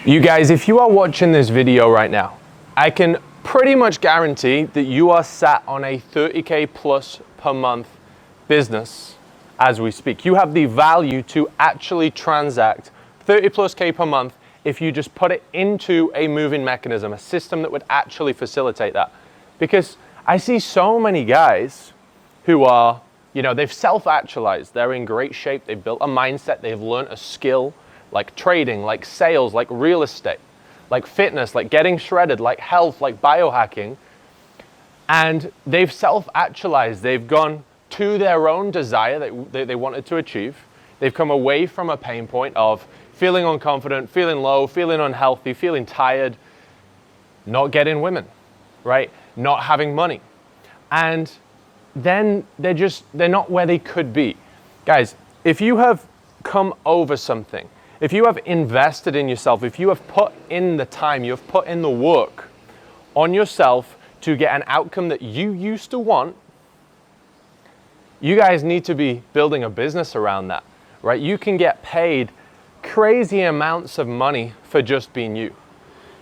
You guys, if you are watching this video right now, I can pretty much guarantee that you are sat on a 30K plus per month business as we speak. You have the value to actually transact 30 plus K per month if you just put it into a moving mechanism, a system that would actually facilitate that. Because I see so many guys who are, they've self-actualized, they're in great shape, they've built a mindset, they've learned a skill, like trading, like sales, like real estate, like fitness, like getting shredded, like health, like biohacking. And they've self-actualized. They've gone to their own desire that they wanted to achieve. They've come away from a pain point of feeling unconfident, feeling low, feeling unhealthy, feeling tired, not getting women, right? Not having money. And then they're not where they could be. Guys, if you have come over something, if you have invested in yourself, if you have put in the time, you have put in the work on yourself to get an outcome that you used to want, you guys need to be building a business around that, right? You can get paid crazy amounts of money for just being you.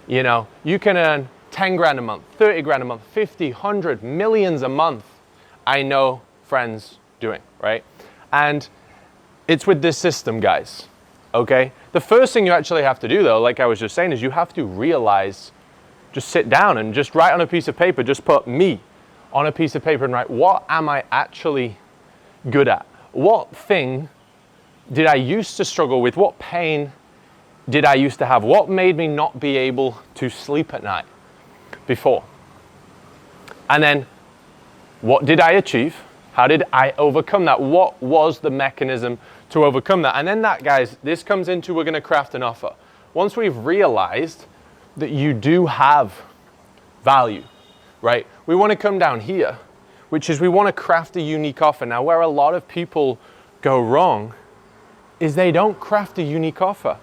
You can earn 10 grand a month, 30 grand a month, 50, 100, millions a month. I know friends doing, right? And it's with this system, guys. Okay? The first thing you actually have to do though, like I was just saying, is you have to realize, just sit down and just write on a piece of paper, just put me on a piece of paper and write, what am I actually good at? What thing did I used to struggle with? What pain did I used to have? What made me not be able to sleep at night before? And then what did I achieve? How did I overcome that? What was the mechanism to overcome that? And then that, guys, this comes into, we're gonna craft an offer. Once we've realized that you do have value, right? We wanna come down here, which is we wanna craft a unique offer. Now, where a lot of people go wrong is they don't craft a unique offer.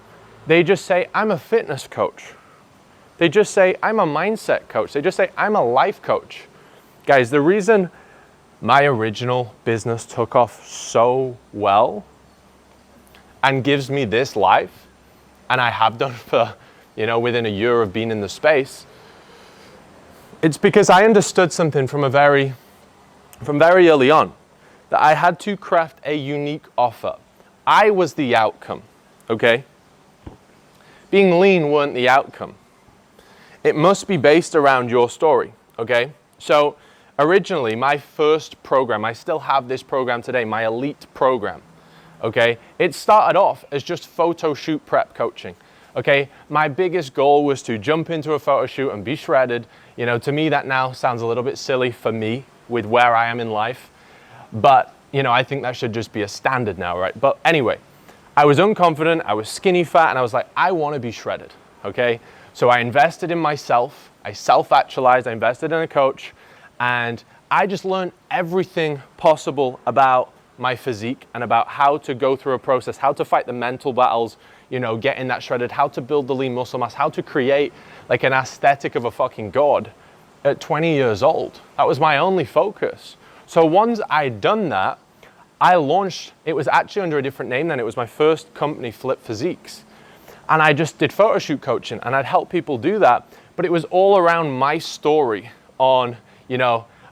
They just say, I'm a fitness coach. They just say, I'm a mindset coach. They just say, I'm a life coach. Guys, the reason my original business took off so well and gives me this life, and I have done for, within a year of being in the space, it's because I understood something from very early on, that I had to craft a unique offer. I was the outcome, okay? Being lean weren't the outcome. It must be based around your story, okay? So originally, my first program, I still have this program today, my elite program, okay? It started off as just photo shoot prep coaching, okay? My biggest goal was to jump into a photo shoot and be shredded. To me, that now sounds a little bit silly for me with where I am in life. But, I think that should just be a standard now, right? But anyway, I was unconfident, I was skinny fat, and I was like, I want to be shredded, okay? So I invested in myself, I self-actualized, I invested in a coach, and I just learned everything possible about my physique and about how to go through a process, how to fight the mental battles, getting that shredded, how to build the lean muscle mass, how to create like an aesthetic of a fucking god at 20 years old. That was my only focus. So once I'd done that, I launched, it was actually under a different name then, it was my first company, Flip Physiques. And I just did photo shoot coaching and I'd help people do that, but it was all around my story on,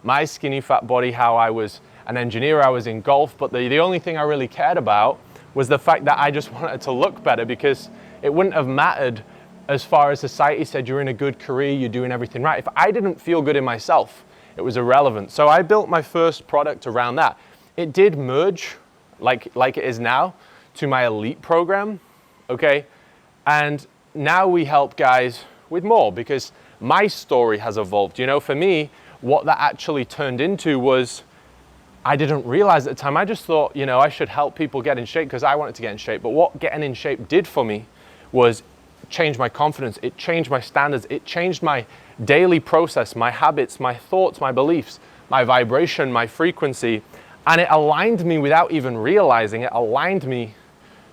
my skinny fat body, how I was an engineer, I was in golf, but the only thing I really cared about was the fact that I just wanted to look better, because it wouldn't have mattered as far as society said you're in a good career, you're doing everything right. If I didn't feel good in myself, it was irrelevant. So I built my first product around that. It did merge, like it is now, to my elite program, okay? And now we help guys with more, because my story has evolved. For me, what that actually turned into was, I didn't realize at the time, I just thought, I should help people get in shape because I wanted to get in shape. But what getting in shape did for me was change my confidence. It changed my standards. It changed my daily process, my habits, my thoughts, my beliefs, my vibration, my frequency. And it aligned me without even realizing it, aligned me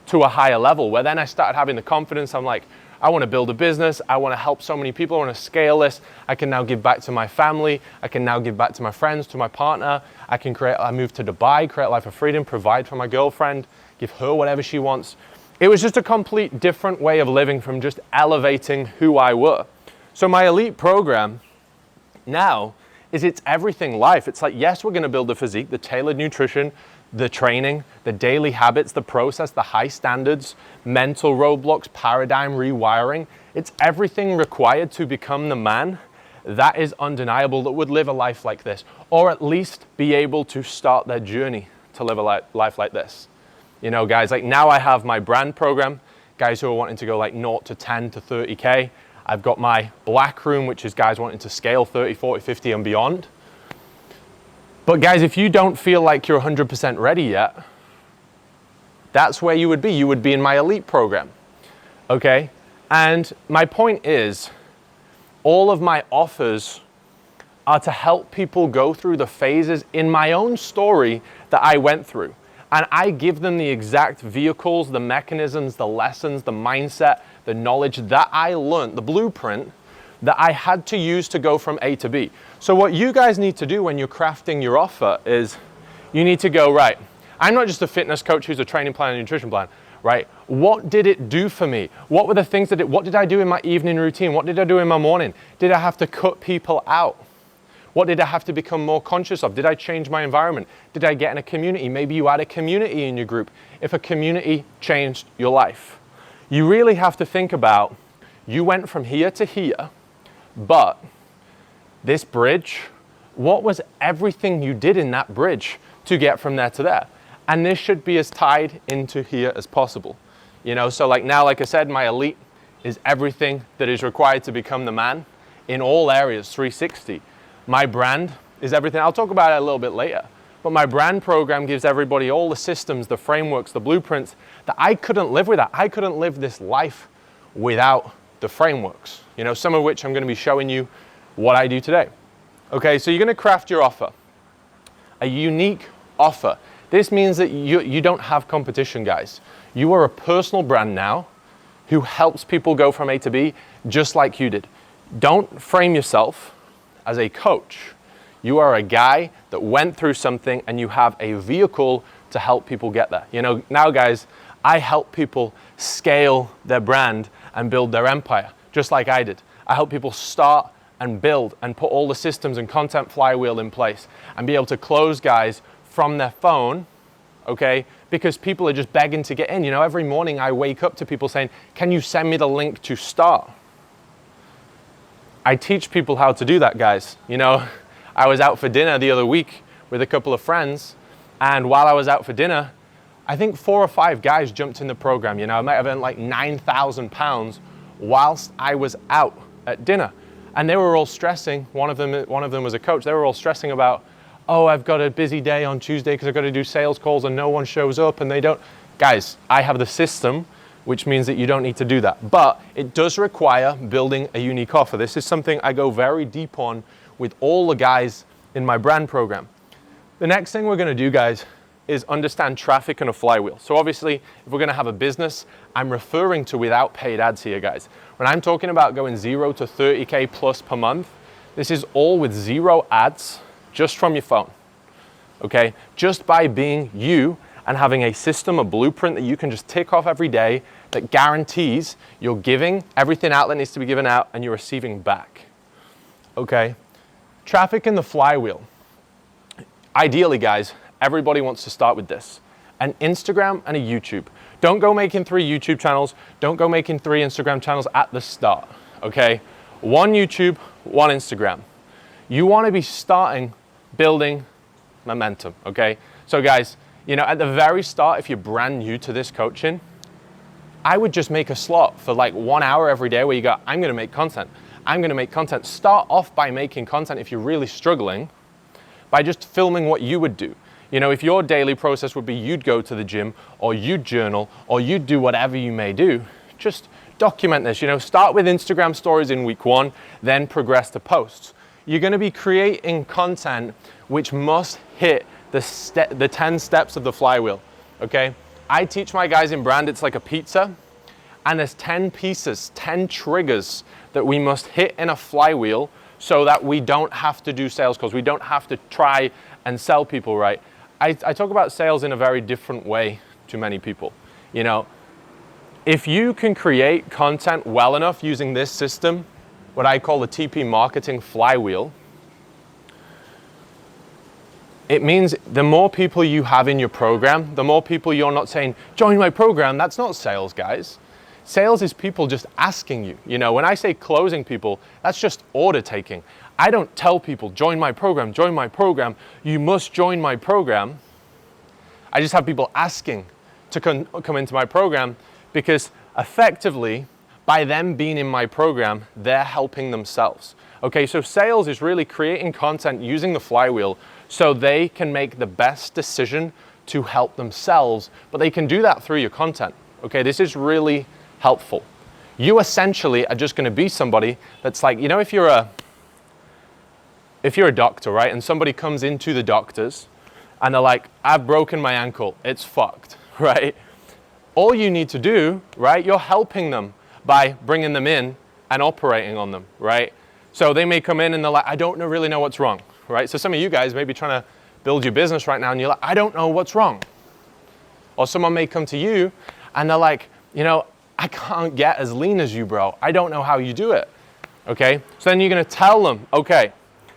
to a higher level, where then I started having the confidence. I'm like, I want to build a business. I want to help so many people. I want to scale this. I can now give back to my family. I can now give back to my friends, to my partner. I move to Dubai, create a life of freedom, provide for my girlfriend, give her whatever she wants. It was just a complete different way of living from just elevating who I were. So my elite program now is it's everything life. It's like, yes, we're gonna build the physique, the tailored nutrition, the training, the daily habits, the process, the high standards, mental roadblocks, paradigm rewiring. It's everything required to become the man that is undeniable that would live a life like this, or at least be able to start their journey to live a life like this. You know, guys, like now I have my brand program, guys who are wanting to go like 0 to 10 to 30K. I've got my black room, which is guys wanting to scale 30, 40, 50 and beyond. But guys, if you don't feel like you're 100% ready yet, that's where you would be. You would be in my elite program, okay? And my point is, all of my offers are to help people go through the phases in my own story that I went through. And I give them the exact vehicles, the mechanisms, the lessons, the mindset, the knowledge that I learned, the blueprint that I had to use to go from A to B. So what you guys need to do when you're crafting your offer is you need to go, right, I'm not just a fitness coach who's a training plan and nutrition plan, right? What did it do for me? What were the things what did I do in my evening routine? What did I do in my morning? Did I have to cut people out? What did I have to become more conscious of? Did I change my environment? Did I get in a community? Maybe you had a community in your group. If a community changed your life. You really have to think about, you went from here to here, but this bridge, what was everything you did in that bridge to get from there to there? And this should be as tied into here as possible. You know, so like now, like I said, my elite is everything that is required to become the man in all areas, 360. My brand is everything. I'll talk about it a little bit later. But my brand program gives everybody all the systems, the frameworks, the blueprints that I couldn't live without. I couldn't live this life without the frameworks, you know, some of which I'm going to be showing you what I do today. Okay, so you're going to craft your offer, a unique offer. This means that you don't have competition, guys. You are a personal brand now who helps people go from A to B just like you did. Don't frame yourself as a coach. You are a guy that went through something and you have a vehicle to help people get there. You know, now guys, I help people scale their brand and build their empire, just like I did. I help people start and build and put all the systems and content flywheel in place and be able to close guys from their phone, okay? Because people are just begging to get in. You know, every morning I wake up to people saying, can you send me the link to start? I teach people how to do that, guys. You know, I was out for dinner the other week with a couple of friends, and while I was out for dinner, I think 4 or 5 guys jumped in the program. You know, I might have earned like 9,000 pounds whilst I was out at dinner. And they were all stressing. One of them was a coach. They were all stressing about, oh, I've got a busy day on Tuesday because I've got to do sales calls and no one shows up and they don't. Guys, I have the system, which means that you don't need to do that. But it does require building a unique offer. This is something I go very deep on with all the guys in my brand program. The next thing we're gonna do, guys, is understand traffic and a flywheel. So obviously, if we're gonna have a business, I'm referring to without paid ads here, guys. When I'm talking about going 0 to 30K plus per month, this is all with 0 ads, just from your phone, okay? Just by being you and having a system, a blueprint that you can just tick off every day that guarantees you're giving everything out that needs to be given out and you're receiving back, okay? Traffic and the flywheel. Ideally, guys, everybody wants to start with this, an Instagram and a YouTube. Don't go making 3 YouTube channels. Don't go making 3 Instagram channels at the start, okay? 1 YouTube, 1 Instagram. You wanna be starting building momentum, okay? So guys, you know, at the very start, if you're brand new to this coaching, I would just make a slot for like 1 hour every day where you go, I'm gonna make content. I'm gonna make content. Start off by making content if you're really struggling, by just filming what you would do. You know, if your daily process would be you'd go to the gym or you'd journal or you'd do whatever you may do, just document this. You know, start with Instagram stories in week 1, then progress to posts. You're gonna be creating content which must hit the 10 steps of the flywheel, okay? I teach my guys in brand, it's like a pizza, and there's 10 pieces, 10 triggers that we must hit in a flywheel so that we don't have to do sales calls. We don't have to try and sell people, right? I talk about sales in a very different way to many people. You know, If you can create content well enough using this system, what I call the TP marketing flywheel, it means the more people you have in your program, the more people you're not saying, join my program. That's not sales, guys. Sales is people just asking you. You know, when I say closing people, that's just order taking. I don't tell people, join my program, you must join my program. I just have people asking to come into my program, because effectively, by them being in my program, they're helping themselves. Okay, so sales is really creating content using the flywheel so they can make the best decision to help themselves, but they can do that through your content. Okay, this is really helpful. You essentially are just going to be somebody that's like, you know, if you're a doctor, right, and somebody comes into the doctors and they're like, I've broken my ankle, it's fucked, right? All you need to do, right, you're helping them by bringing them in and operating on them, right? So they may come in and they're like, I don't really know what's wrong, right? So some of you guys may be trying to build your business right now and you're like, I don't know what's wrong. Or someone may come to you and they're like, you know, I can't get as lean as you, bro. I don't know how you do it, okay? So then you're gonna tell them, okay,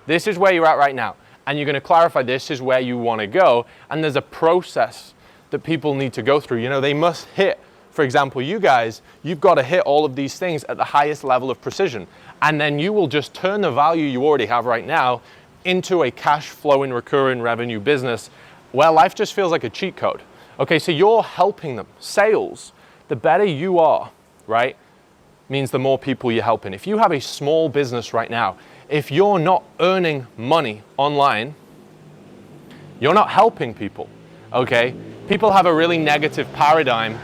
this is where you're at right now. And you're gonna clarify this is where you wanna go. And there's a process that people need to go through. You know, they must hit, for example, you guys, you've got to hit all of these things at the highest level of precision. And then you will just turn the value you already have right now into a cash flowing recurring revenue business where life just feels like a cheat code. Okay, so you're helping them. Sales, the better you are, right, means the more people you're helping. If you have a small business right now, if you're not earning money online, you're not helping people, okay? People have a really negative paradigm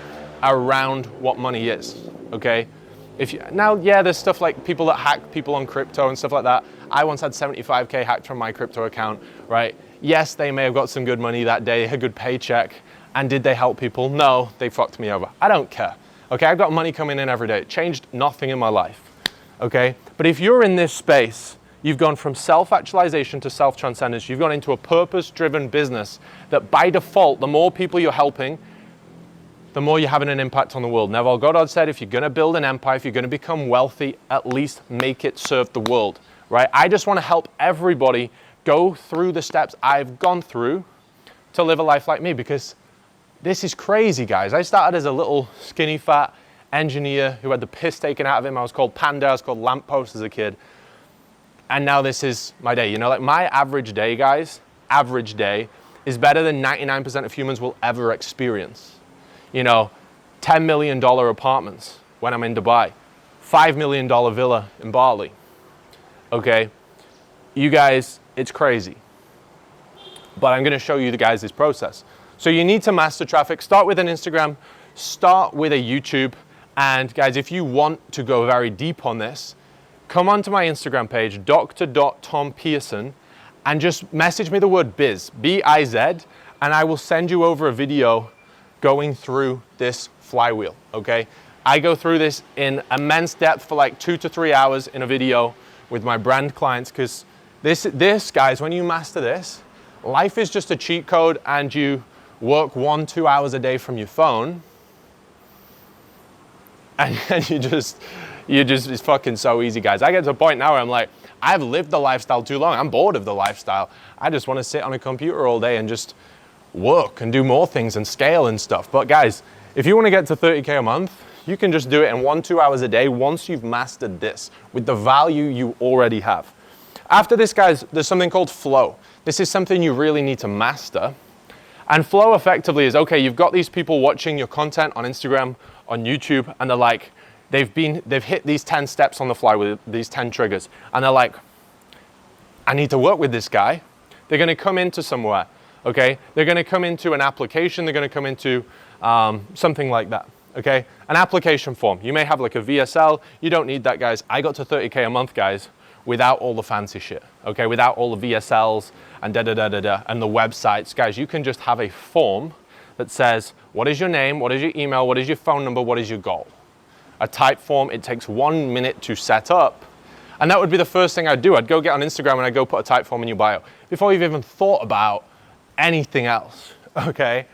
around what money is, okay? There's stuff like people that hack people on crypto and stuff like that. I once had 75K hacked from my crypto account, right? Yes, they may have got some good money that day, a good paycheck, and did they help people? No, they fucked me over. I don't care, okay? I've got money coming in every day. It changed nothing in my life, okay? But if you're in this space, you've gone from self-actualization to self-transcendence. You've gone into a purpose-driven business that by default, the more people you're helping, the more you're having an impact on the world. Neville Goddard said, if you're gonna build an empire, if you're gonna become wealthy, at least make it serve the world, right? I just wanna help everybody go through the steps I've gone through to live a life like me, because this is crazy, guys. I started as a little skinny fat engineer who had the piss taken out of him. I was called Panda, I was called Lamppost as a kid. And now this is my day. You know, like my average day, guys, average day is better than 99% of humans will ever experience. You know, $10 million apartments when I'm in Dubai, $5 million villa in Bali, okay? You guys, it's crazy. But I'm gonna show you guys this process. So you need to master traffic. Start with an Instagram, start with a YouTube. And guys, if you want to go very deep on this, come onto my Instagram page, dr.tompearson, and just message me the word biz, B-I-Z, and I will send you over a video going through this flywheel, okay? I go through this in immense depth for like 2 to 3 hours in a video with my brand clients, because this, guys, when you master this, life is just a cheat code and you work 1-2 hours a day from your phone, and you just, it's fucking so easy, guys. I get to a point now where I'm like, I've lived the lifestyle too long. I'm bored of the lifestyle. I just want to sit on a computer all day and just work and do more things and scale and stuff. But guys, if you want to get to 30K a month, you can just do it in 1-2 hours a day once you've mastered this with the value you already have. After this, guys, there's something called flow. This is something you really need to master. And flow effectively is, okay, you've got these people watching your content on Instagram, on YouTube, and they're like, they've hit these 10 steps on the fly with these 10 triggers. And they're like, I need to work with this guy. They're gonna come into somewhere, okay? They're gonna come into an application, they're gonna come into something like that, okay? An application form. You may have like a VSL, you don't need that, guys. I got to 30K a month, guys, without all the fancy shit, okay? Without all the VSLs and and the websites. Guys, you can just have a form that says, what is your name, what is your email, what is your phone number, what is your goal? A type form, it takes 1 minute to set up. And that would be the first thing I'd do. I'd go get on Instagram and I'd go put a type form in your bio before you've even thought about anything else, okay?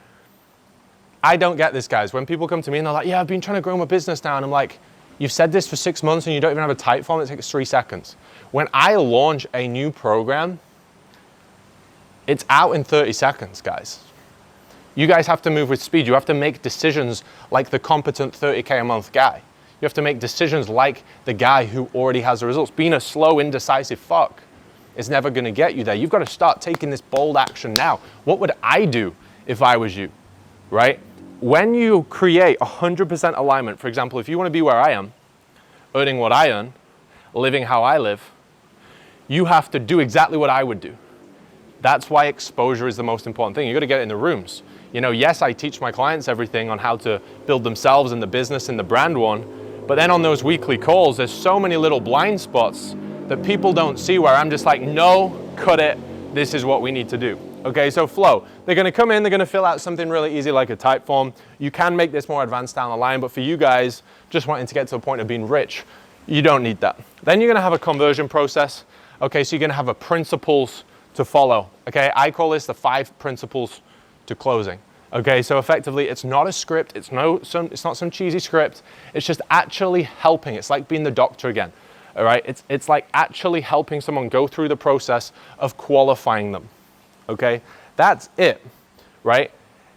I don't get this, guys. When people come to me and they're like, yeah, I've been trying to grow my business now. And I'm like, you've said this for 6 months and you don't even have a type form. It takes 3 seconds. When I launch a new program, it's out in 30 seconds, guys. You guys have to move with speed. You have to make decisions like the competent 30K a month guy. You have to make decisions like the guy who already has the results. Being a slow, indecisive fuck is never going to get you there. You've got to start taking this bold action now. What would I do if I was you, right? When you create 100% alignment, for example, if you want to be where I am, earning what I earn, living how I live, you have to do exactly what I would do. That's why exposure is the most important thing. You got to get it in the rooms. You know, yes, I teach my clients everything on how to build themselves and the business and the brand one, but then on those weekly calls, there's so many little blind spots that people don't see where I'm just like, no, cut it. This is what we need to do. Okay, so flow. They're going to come in, they're going to fill out something really easy like a type form. You can make this more advanced down the line, but for you guys just wanting to get to the point of being rich, you don't need that. Then you're going to have a conversion process. Okay, so you're going to have a principles to follow. Okay, I call this the 5 principles to closing. Okay, so effectively it's not a script, it's not some cheesy script, it's just actually helping. It's like being the doctor again. All right, it's like actually helping someone go through the process of qualifying them. Okay, that's it, right?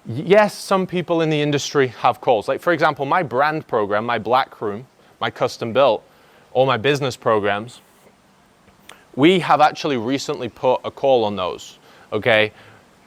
Yes, some people in the industry have calls. Like for example, my brand program, my Black Room, my custom built, all my business programs, we have actually recently put a call on those, okay?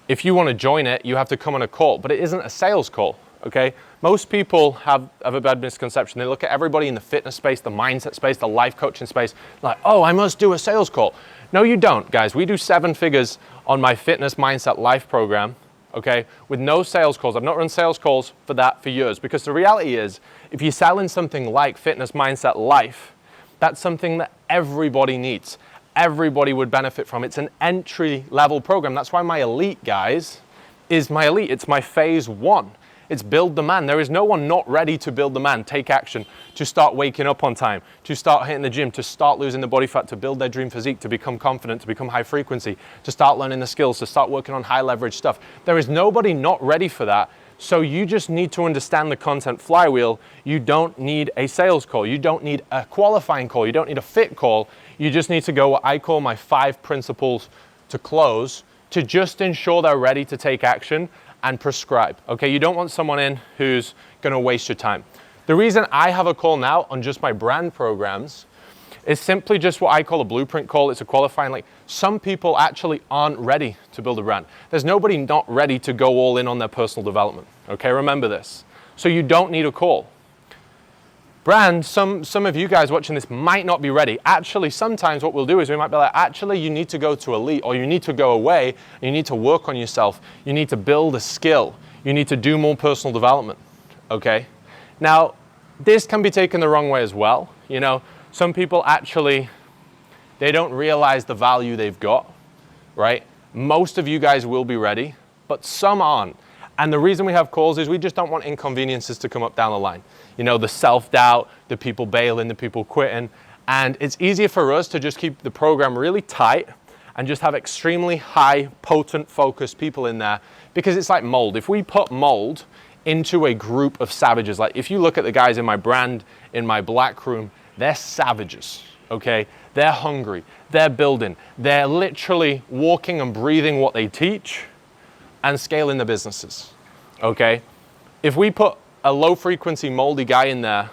If you want to join it, you have to come on a call, but it isn't a sales call, okay? Most people have a bad misconception. They look at everybody in the fitness space, the mindset space, the life coaching space, like, oh, I must do a sales call. No, you don't, guys. We do 7 figures on my fitness mindset life program, okay, with no sales calls. I've not run sales calls for that for years, because the reality is, if you're selling something like fitness mindset life, that's something that everybody needs. Everybody would benefit from. It's an entry level program. That's why my elite, guys, is my elite. It's my phase 1. It's build the man. There is no one not ready to build the man, take action, to start waking up on time, to start hitting the gym, to start losing the body fat, to build their dream physique, to become confident, to become high frequency, to start learning the skills, to start working on high leverage stuff. There is nobody not ready for that. So you just need to understand the content flywheel. You don't need a sales call. You don't need a qualifying call. You don't need a fit call. You just need to go what I call my 5 principles to close, to just ensure they're ready to take action and prescribe. Okay, you don't want someone in who's gonna waste your time. The reason I have a call now on just my brand programs is simply just what I call a blueprint call. It's a qualifying, like some people actually aren't ready to build a brand. There's nobody not ready to go all in on their personal development. Okay, remember this. So you don't need a call. Brand, some of you guys watching this might not be ready. Actually, sometimes what we'll do is we might be like, actually, you need to go to elite, or you need to go away, and you need to work on yourself. You need to build a skill. You need to do more personal development, okay? Now, this can be taken the wrong way as well. You know, some people actually, they don't realize the value they've got, right? Most of you guys will be ready, but some aren't. And the reason we have calls is we just don't want inconveniences to come up down the line. You know, the self-doubt, the people bailing, the people quitting. And it's easier for us to just keep the program really tight and just have extremely high, potent, focused people in there, because it's like mold. If we put mold into a group of savages, like if you look at the guys in my brand, in my Black Room, they're savages, okay? They're hungry, they're building, they're literally walking and breathing what they teach and scaling the businesses, okay? If we put a low frequency moldy guy in there,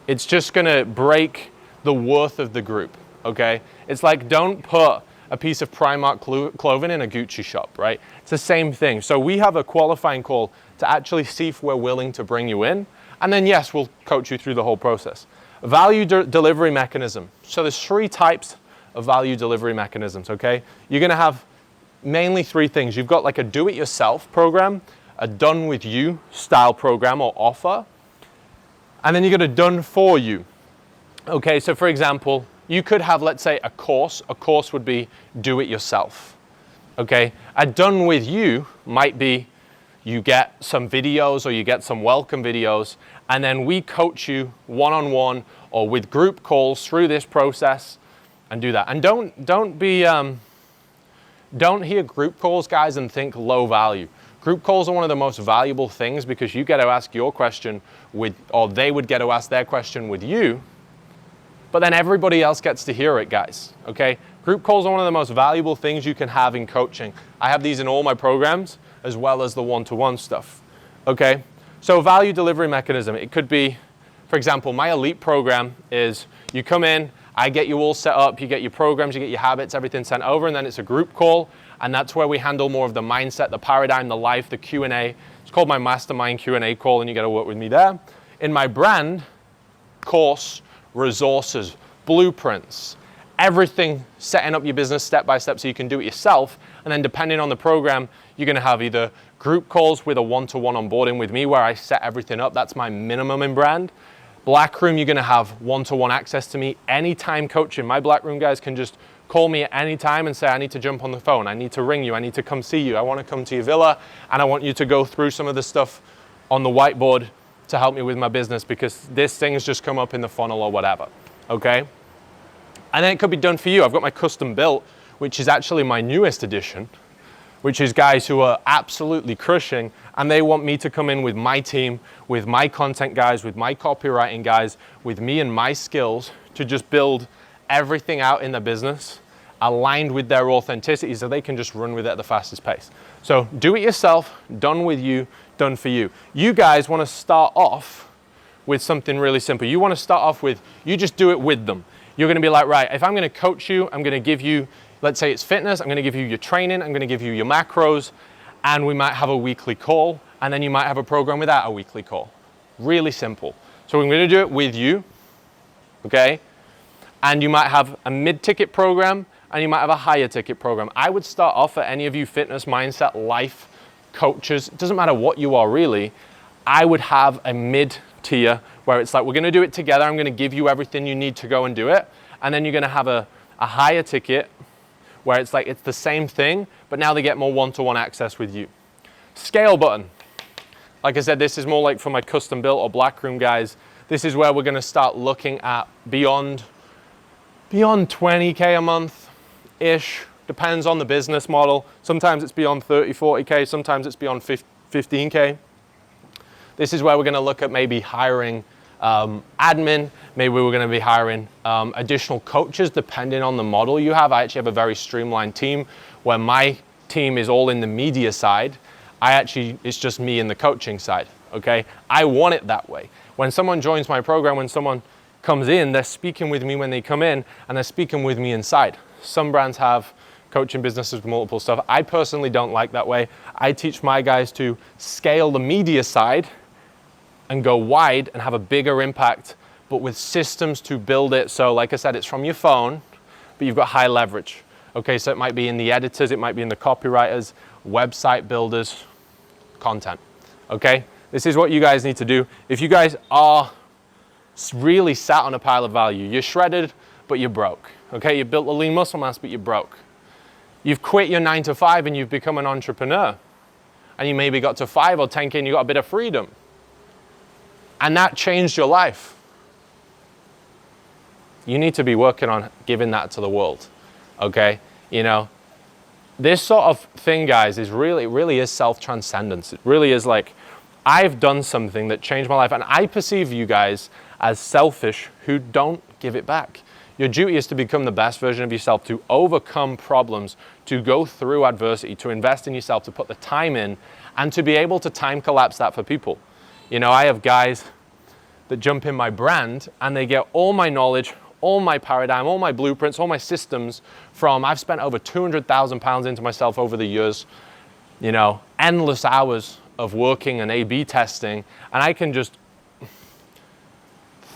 it's just gonna break the worth of the group, okay? It's like, don't put a piece of Primark clothing in a Gucci shop, right? It's the same thing. So we have a qualifying call to actually see if we're willing to bring you in. And then yes, we'll coach you through the whole process. Value delivery mechanism. So there's 3 types of value delivery mechanisms, okay? You're gonna have mainly 3 things. You've got like a do-it-yourself program, a done-with-you style program or offer, and then you got a done-for-you. Okay, so for example, you could have, let's say, a course. A course would be do-it-yourself. Okay, a done-with-you might be you get some videos or you get some welcome videos, and then we coach you one-on-one or with group calls through this process and do that. And don't hear group calls, guys, and think low value. Group calls are one of the most valuable things because you get to ask your question or they would get to ask their question with you, but then everybody else gets to hear it, guys, okay? Group calls are one of the most valuable things you can have in coaching. I have these in all my programs as well as the one-to-one stuff, okay? So value delivery mechanism, it could be, for example, my elite program is you come in, I get you all set up, you get your programs, you get your habits, everything sent over, and then it's a group call, and that's where we handle more of the mindset, the paradigm, the life, the Q&A. It's called my mastermind Q&A call, and you got to work with me there. In my brand, course, resources, blueprints, everything setting up your business step by step so you can do it yourself. And then depending on the program, you're going to have either group calls with a one-to-one onboarding with me where I set everything up. That's my minimum in brand. Black Room, you're going to have one-to-one access to me anytime coaching. My Black Room guys can just call me at any time and say, I need to jump on the phone. I need to ring you. I need to come see you. I want to come to your villa and I want you to go through some of the stuff on the whiteboard to help me with my business because this thing's just come up in the funnel or whatever, okay? And then it could be done for you. I've got my custom built, which is actually my newest edition, which is guys who are absolutely crushing and they want me to come in with my team, with my content guys, with my copywriting guys, with me and my skills to just build everything out in their business aligned with their authenticity so they can just run with it at the fastest pace. So do it yourself, done with you, done for you. You guys want to start off with something really simple. You want to start off with, you just do it with them. You're going to be like, right, if I'm going to coach you, I'm going to give you, let's say it's fitness, I'm going to give you your training, I'm going to give you your macros, and we might have a weekly call, and then you might have a program without a weekly call. Really simple. So I'm going to do it with you, okay? And you might have a mid-ticket program, and you might have a higher ticket program. I would start off at any of you fitness, mindset, life coaches, it doesn't matter what you are really, I would have a mid-tier where it's like, we're gonna do it together, I'm gonna give you everything you need to go and do it, and then you're gonna have a higher ticket where it's like, it's the same thing, but now they get more one-to-one access with you. Scale button. Like I said, this is more like for my custom built or Black Room guys, this is where we're gonna start looking at beyond 20K a month-ish, depends on the business model. Sometimes it's beyond 30, 40K, sometimes it's beyond 15K. This is where we're gonna look at maybe hiring admin, maybe we're gonna be hiring additional coaches depending on the model you have. I actually have a very streamlined team where my team is all in the media side. It's just me in the coaching side, okay? I want it that way. When someone joins my program, when someone comes in, they're speaking with me when they come in and they're speaking with me inside. Some brands have coaching businesses with multiple stuff. I personally don't like that way. I teach my guys to scale the media side and go wide and have a bigger impact, but with systems to build it. So like I said, it's from your phone, but you've got high leverage. Okay, so it might be in the editors, it might be in the copywriters, website builders, content. Okay, this is what you guys need to do. If you guys are really sat on a pile of value, you're shredded, but you're broke. Okay, you built a lean muscle mass, but you're broke. You've quit your 9 to 5 and you've become an entrepreneur. And you maybe got to 5 or 10K and you got a bit of freedom. And that changed your life. You need to be working on giving that to the world. Okay, you know, this sort of thing, guys, is really is self-transcendence. It really is like, I've done something that changed my life, and I perceive you guys as selfish who don't give it back. Your duty is to become the best version of yourself, to overcome problems, to go through adversity, to invest in yourself, to put the time in, and to be able to time collapse that for people. You know, I have guys that jump in my brand and they get all my knowledge, all my paradigm, all my blueprints, all my systems from, I've spent over 200,000 pounds into myself over the years, you know, endless hours of working and A/B testing, and I can just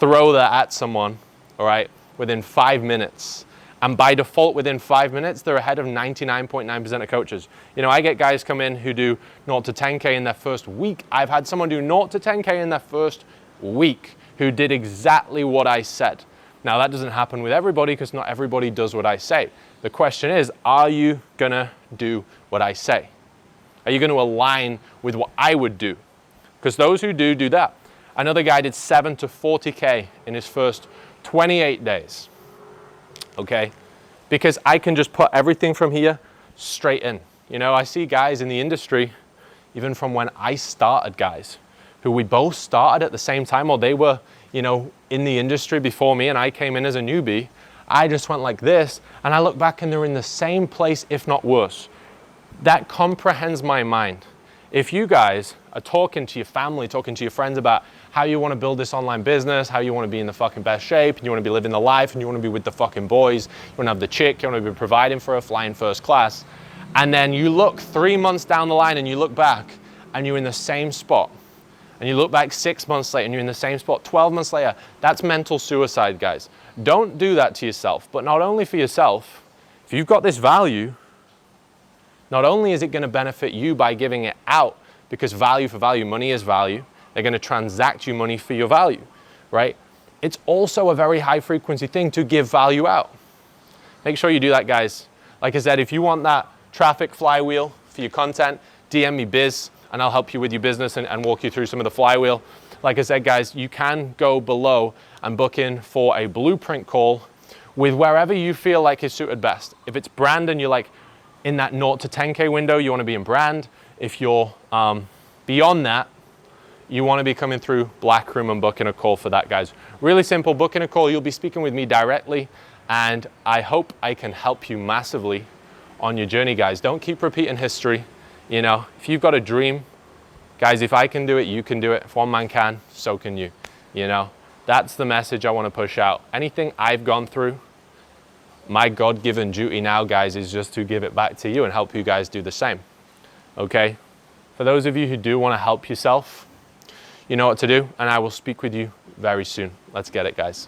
throw that at someone, all right, within 5 minutes. And by default, within 5 minutes, they're ahead of 99.9% of coaches. You know, I get guys come in who do 0 to 10K in their first week. I've had someone do 0 to 10K in their first week who did exactly what I said. Now, that doesn't happen with everybody because not everybody does what I say. The question is, are you gonna do what I say? Are you gonna align with what I would do? Because those who do that. Another guy did 7 to 40K in his first 28 days. Okay, because I can just put everything from here straight in. You know, I see guys in the industry, even from when I started, guys, who we both started at the same time, or they were, you know, in the industry before me and I came in as a newbie. I just went like this, and I look back and they're in the same place, if not worse. That comprehends my mind. If you guys are talking to your family, talking to your friends about how you want to build this online business, how you want to be in the fucking best shape, and you want to be living the life, and you want to be with the fucking boys, you want to have the chick, you want to be providing for her, flying first class, and then you look 3 months down the line and you look back and you're in the same spot, and you look back 6 months later and you're in the same spot 12 months later, that's mental suicide, guys. Don't do that to yourself. But not only for yourself, if you've got this value, not only is it going to benefit you by giving it out, because value for value, money is value, they're going to transact you money for your value, right? It's also a very high frequency thing to give value out. Make sure you do that, guys. Like I said, if you want that traffic flywheel for your content, DM me biz, and I'll help you with your business and walk you through some of the flywheel. Like I said, guys, you can go below and book in for a blueprint call with wherever you feel like is suited best. If it's brand and you're like in that 0 to 10K window, you want to be in brand. If you're beyond that, you want to be coming through Black Room and booking a call for that, guys. Really simple, booking a call. You'll be speaking with me directly, and I hope I can help you massively on your journey, guys. Don't keep repeating history. You know, if you've got a dream, guys, if I can do it, you can do it. If one man can, so can you. You know, that's the message I want to push out. Anything I've gone through, my God-given duty now, guys, is just to give it back to you and help you guys do the same. Okay? For those of you who do want to help yourself, you know what to do, and I will speak with you very soon. Let's get it, guys.